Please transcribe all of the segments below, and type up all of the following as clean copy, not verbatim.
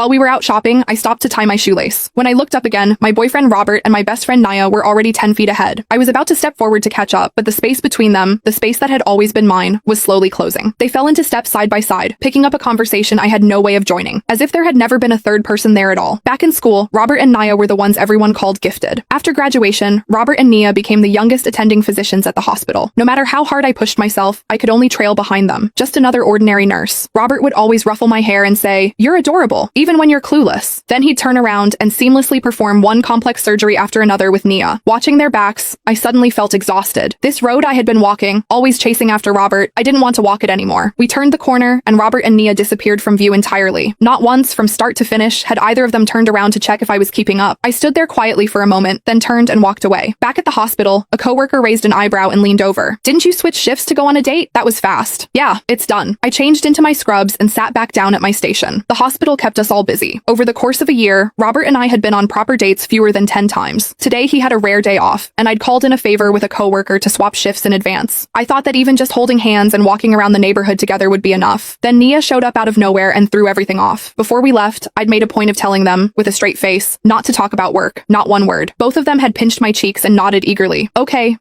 While we were out shopping, I stopped to tie my shoelace. When I looked up again, my boyfriend Robert and my best friend Naya were already 10 feet ahead. I was about to step forward to catch up, but the space between them, the space that had always been mine, was slowly closing. They fell into step side by side, picking up a conversation I had no way of joining, as if there had never been a third person there at all. Back in school, Robert and Naya were the ones everyone called gifted. After graduation, Robert and Nia became the youngest attending physicians at the hospital. No matter how hard I pushed myself, I could only trail behind them, just another ordinary nurse. Robert would always ruffle my hair and say, "You're adorable, even when you're clueless." Then he'd turn around and seamlessly perform one complex surgery after another with Nia. Watching their backs, I suddenly felt exhausted. This road I had been walking, always chasing after Robert, I didn't want to walk it anymore. We turned the corner, and Robert and Nia disappeared from view entirely. Not once, from start to finish, had either of them turned around to check if I was keeping up. I stood there quietly for a moment, then turned and walked away. Back at the hospital, a coworker raised an eyebrow and leaned over. "Didn't you switch shifts to go on a date? That was fast." "Yeah, it's done." I changed into my scrubs and sat back down at my station. The hospital kept us all busy. Over the course of a year, Robert and I had been on proper dates fewer than 10 times. Today he had a rare day off, and I'd called in a favor with a coworker to swap shifts in advance. I thought that even just holding hands and walking around the neighborhood together would be enough. Then Nia showed up out of nowhere and threw everything off. Before we left, I'd made a point of telling them, with a straight face, not to talk about work, not one word. Both of them had pinched my cheeks and nodded eagerly. Okay,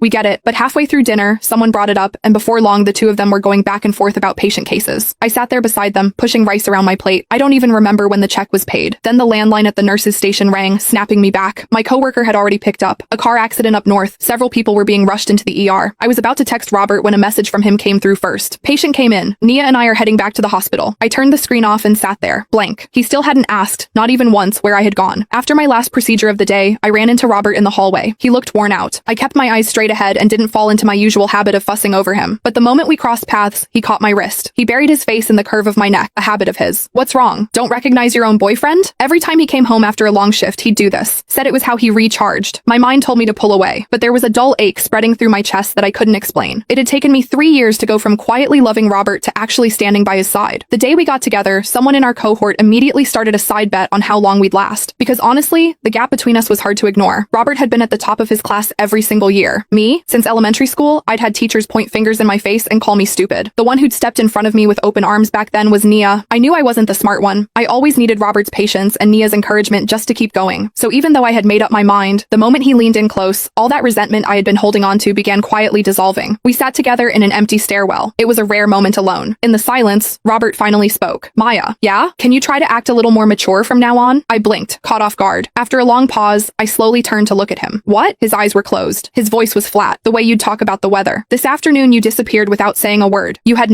we get it. But halfway through dinner, someone brought it up, and before long the two of them were going back and forth about patient cases. I sat there beside them, pushing rice around my plate. I don't even remember when the check was paid. Then the landline at the nurse's station rang, snapping me back. My coworker had already picked up. A car accident up north. Several people were being rushed into the ER. I was about to text Robert when a message from him came through first. "Patient came in. Nia and I are heading back to the hospital." I turned the screen off and sat there, blank. He still hadn't asked, not even once, where I had gone. After my last procedure of the day, I ran into Robert in the hallway. He looked worn out. I kept my eyes straight ahead and didn't fall into my usual habit of fussing over him. But the moment we crossed paths, he caught my wrist. He buried his face in the curve of my neck, a habit of his. "What's wrong? Don't recognize your own boyfriend?" Every time he came home after a long shift, he'd do this. Said it was how he recharged. My mind told me to pull away, but there was a dull ache spreading through my chest that I couldn't explain. It had taken me 3 years to go from quietly loving Robert to actually standing by his side. The day we got together, someone in our cohort immediately started a side bet on how long we'd last. Because honestly, the gap between us was hard to ignore. Robert had been at the top of his class every single year. Me, since elementary school, I'd had teachers point fingers in my face and call me stupid. The one who'd stepped in front of me with open arms back then was Nia. I knew I wasn't the smart one. I always needed Robert's patience and Nia's encouragement just to keep going. So even though I had made up my mind, the moment he leaned in close, all that resentment I had been holding on to began quietly dissolving. We sat together in an empty stairwell. It was a rare moment alone. In the silence, Robert finally spoke. "Maya, yeah? Can you try to act a little more mature from now on?" I blinked, caught off guard. After a long pause, I slowly turned to look at him. "What?" His eyes were closed. His voice was flat, the way you'd talk about the weather. "This afternoon you disappeared without saying a word. You had